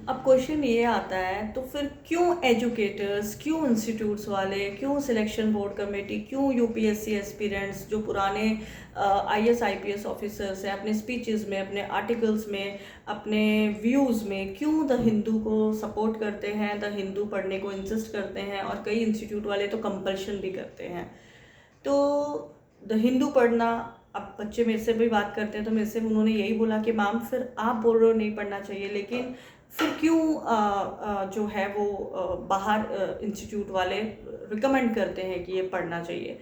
अब क्वेश्चन ये आता है, तो फिर क्यों एजुकेटर्स, क्यों इंस्टीट्यूट्स वाले, क्यों सिलेक्शन बोर्ड कमेटी, क्यों यूपीएससी एस्पिरेंट्स जो पुराने आईएएस आईपीएस ऑफिसर्स हैं, अपने स्पीचेस में, अपने आर्टिकल्स में, अपने व्यूज़ में क्यों द हिंदू को सपोर्ट करते हैं, द हिंदू पढ़ने को इंसिस्ट करते हैं, और कई इंस्टीट्यूट वाले तो कंपल्शन भी करते हैं। तो द हिंदू पढ़ना, अब बच्चे मेरे से भी बात करते हैं तो मेरे से उन्होंने यही बोला कि मैम फिर आप बोल रहे हो नहीं पढ़ना चाहिए, लेकिन फिर क्यों जो है वो बाहर इंस्टीट्यूट वाले रिकमेंड करते हैं कि ये पढ़ना चाहिए।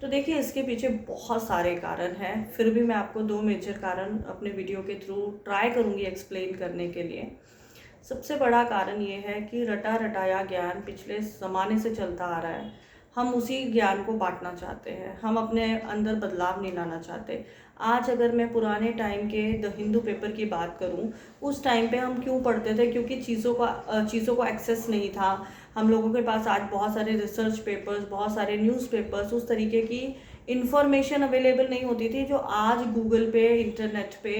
तो देखिए, इसके पीछे बहुत सारे कारण हैं, फिर भी मैं आपको दो मेजर कारण अपने वीडियो के थ्रू ट्राई करूँगी एक्सप्लेन करने के लिए। सबसे बड़ा कारण ये है कि रटा रटाया ज्ञान पिछले ज़माने से चलता आ रहा है। हम उसी ज्ञान को बांटना चाहते हैं, हम अपने अंदर बदलाव नहीं लाना चाहते। आज अगर मैं पुराने टाइम के द हिंदू पेपर की बात करूं, उस टाइम पे हम क्यों पढ़ते थे? क्योंकि चीज़ों को एक्सेस नहीं था। हम लोगों के पास आज बहुत सारे रिसर्च पेपर्स, बहुत सारे न्यूज़पेपर्स, उस तरीके की इन्फॉर्मेशन अवेलेबल नहीं होती थी जो आज गूगल पे, इंटरनेट पे,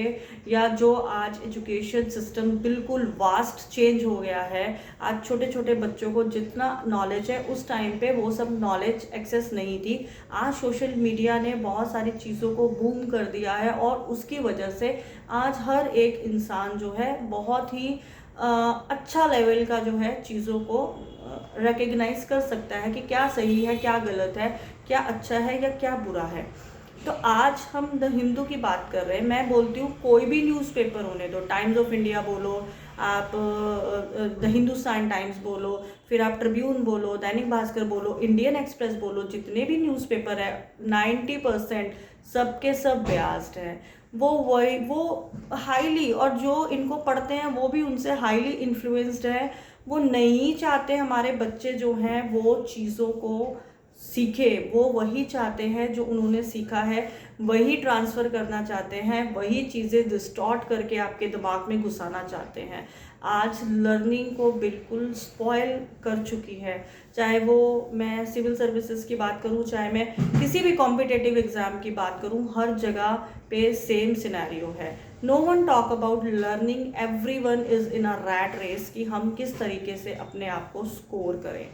या जो आज एजुकेशन सिस्टम बिल्कुल वास्ट चेंज हो गया है। आज छोटे छोटे बच्चों को जितना नॉलेज है, उस टाइम पे वो सब नॉलेज एक्सेस नहीं थी। आज सोशल मीडिया ने बहुत सारी चीज़ों को बूम कर दिया है, और उसकी वजह से आज हर एक इंसान जो है बहुत ही अच्छा लेवल का जो है चीज़ों को रिकग्नाइज कर सकता है कि क्या सही है, क्या गलत है, क्या अच्छा है या क्या बुरा है। तो आज हम द हिंदू की बात कर रहे हैं। मैं बोलती हूँ कोई भी न्यूज़पेपर होने दो, टाइम्स ऑफ इंडिया बोलो आप, द हिंदुस्तान टाइम्स बोलो, फिर आप ट्रिब्यून बोलो, दैनिक भास्कर बोलो, इंडियन एक्सप्रेस बोलो, जितने भी न्यूज़पेपर है 90% सबके सब बियास्ड हैं। वो हाईली, और जो इनको पढ़ते हैं वो भी उनसे हाईली इन्फ्लुएंस्ड है। वो नहीं चाहते हमारे बच्चे जो हैं वो चीज़ों को सीखे, वो वही चाहते हैं जो उन्होंने सीखा है वही ट्रांसफ़र करना चाहते हैं, वही चीज़ें डिस्टॉर्ट करके आपके दिमाग में घुसाना चाहते हैं। आज लर्निंग को बिल्कुल स्पॉइल कर चुकी है। चाहे वो मैं सिविल सर्विसेज की बात करूं, चाहे मैं किसी भी कॉम्पिटिटिव एग्ज़ाम की बात करूं, हर जगह पे सेम सिनेरियो है। No one talk about learning, every one is in a rat race कि हम किस तरीके से अपने आप को स्कोर करें।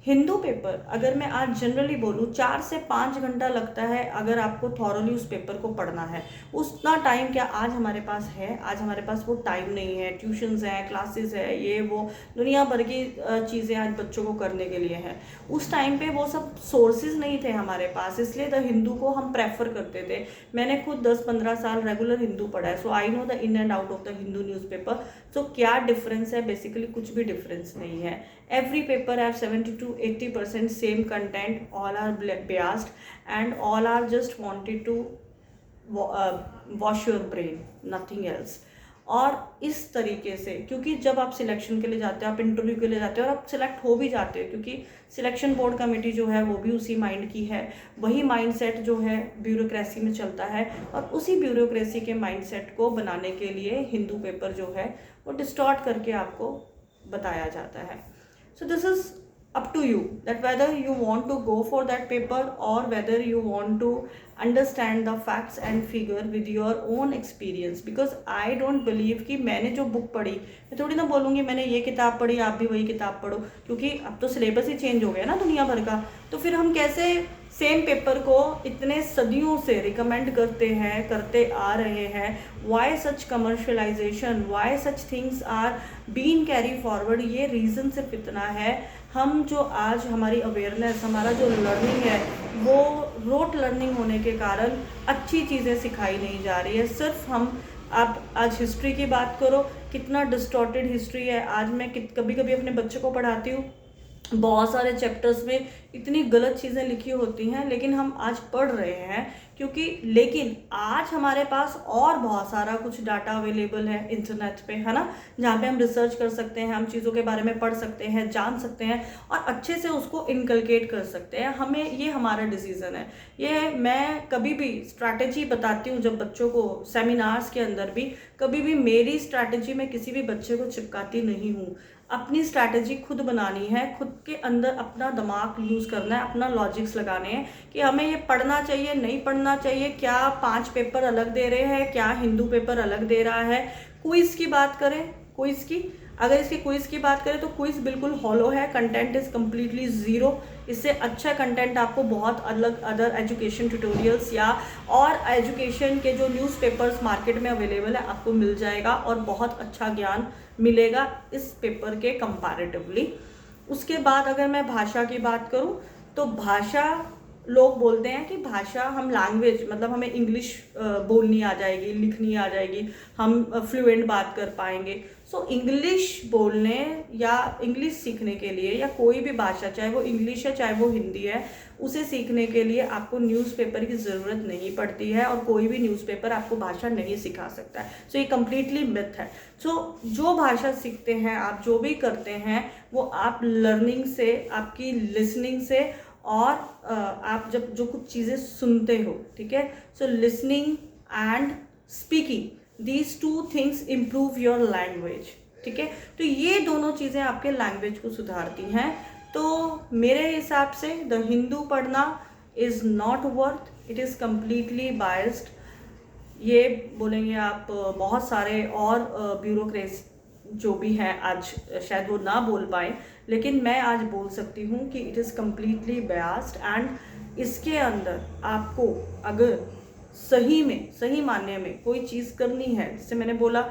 हिंदू पेपर अगर मैं आज जनरली बोलूँ, 4 से 5 घंटा लगता है अगर आपको थॉरली उस पेपर को पढ़ना है। उतना टाइम क्या आज हमारे पास है? आज हमारे पास वो टाइम नहीं है। ट्यूशन्स हैं, क्लासेस है, ये वो दुनिया भर की चीज़ें आज बच्चों को करने के लिए हैं। उस टाइम पे वो सब सोर्सेज नहीं थे हमारे पास, इसलिए द हिंदू को हम प्रेफर करते थे। मैंने खुद 10-15 साल रेगुलर हिंदू पढ़ा है, so I know the in and out of the Hindu newspaper. So क्या डिफरेंस है? बेसिकली कुछ भी डिफरेंस नहीं है। Every paper have 70 to 80% same content, all are biased and all are just wanted to wash your brain, nothing else। और इस तरीके से, क्योंकि जब आप सिलेक्शन के लिए जाते हो, आप इंटरव्यू के लिए जाते हो और आप सिलेक्ट हो भी जाते हो, क्योंकि सिलेक्शन बोर्ड कमेटी जो है वो भी उसी माइंड की है, वही माइंडसेट जो है ब्यूरोक्रेसी में चलता है, और उसी ब्यूरोक्रेसी के माइंडसेट को बनाने के लिए हिंदू पेपर जो है वो डिस्टॉर्ट करके आपको बताया जाता है। So this is up to you that whether you want to go for that paper or whether you want to understand the facts and figure with your own experience, because I don't believe कि मैंने जो book पढ़ी, मैं थोड़ी ना बोलूँगी मैंने ये किताब पढ़ी आप भी वही किताब पढ़ो, क्योंकि अब तो सिलेबस ही चेंज हो गया ना दुनिया भर का। तो फिर हम कैसे सेम पेपर को इतने सदियों से रिकमेंड करते आ रहे हैं? Why such commercialisation, why such things are been carry forward? ये रीज़न सिर्फ इतना है, हम जो आज हमारी अवेयरनेस, हमारा जो लर्निंग है वो रोट लर्निंग होने के कारण अच्छी चीज़ें सिखाई नहीं जा रही है। सिर्फ हम, आप आज हिस्ट्री की बात करो, कितना डिस्टॉर्टेड हिस्ट्री है। आज मैं कभी कभी अपने बच्चों को पढ़ाती हूँ, बहुत सारे चैप्टर्स में इतनी गलत चीज़ें लिखी होती हैं, लेकिन हम आज पढ़ रहे हैं लेकिन आज हमारे पास और बहुत सारा कुछ डाटा अवेलेबल है इंटरनेट पे, है ना, जहाँ पे हम रिसर्च कर सकते हैं, हम चीज़ों के बारे में पढ़ सकते हैं, जान सकते हैं और अच्छे से उसको इनकलकेट कर सकते हैं। हमें ये हमारा डिसीज़न है। ये मैं कभी भी स्ट्रैटेजी बताती हूँ जब बच्चों को, सेमिनार्स के अंदर भी कभी भी मेरी स्ट्रैटेजी मैं किसी भी बच्चे को चिपकाती नहीं हूँ। अपनी स्ट्रैटेजी खुद बनानी है, खुद के अंदर अपना दिमाग यूज़ करना है, अपना लॉजिक्स लगाने हैं कि हमें ये पढ़ना चाहिए, नहीं पढ़ना चाहिए, क्या 5 पेपर अलग दे रहे हैं, क्या हिंदू पेपर अलग दे रहा है। क्विज़ की बात करें, क्विज़ की। अगर इसके क्विज़ की बात करें तो क्विज़ बिल्कुल हॉलो है, कंटेंट इज़ कम्प्लीटली ज़ीरो। इससे अच्छा कंटेंट आपको बहुत अलग अदर एजुकेशन ट्यूटोरियल्स या और एजुकेशन के जो न्यूज़पेपर्स मार्केट में अवेलेबल है आपको मिल जाएगा और बहुत अच्छा ज्ञान मिलेगा इस पेपर के कंपैरेटिवली। उसके बाद अगर मैं भाषा की बात करूं तो भाषा, लोग बोलते हैं कि भाषा हम लैंग्वेज मतलब हमें इंग्लिश बोलनी आ जाएगी, लिखनी आ जाएगी, हम फ्लुएंट बात कर पाएंगे। सो इंग्लिश बोलने या इंग्लिश सीखने के लिए या कोई भी भाषा, चाहे वो इंग्लिश है चाहे वो हिंदी है, उसे सीखने के लिए आपको न्यूज़पेपर की ज़रूरत नहीं पड़ती है और कोई भी न्यूज़पेपर आपको भाषा नहीं सिखा सकता है। सो ये कम्प्लीटली मिथ है। सो जो भाषा सीखते हैं आप, जो भी करते हैं, वो आप लर्निंग से, आपकी लिसनिंग से और आप जब जो कुछ चीज़ें सुनते हो, ठीक है। So listening and speaking, these two things improve your language, ठीक है। तो ये दोनों चीज़ें आपके लैंग्वेज को सुधारती हैं। तो मेरे हिसाब से द हिंदू पढ़ना is not worth, it is completely biased. ये बोलेंगे आप बहुत सारे और ब्यूरोक्रेसी जो भी हैं आज शायद वो ना बोल पाए, लेकिन मैं आज बोल सकती हूँ कि it is completely biased. And इसके अंदर आपको अगर सही में, सही मायने में कोई चीज़ करनी है, जैसे मैंने बोला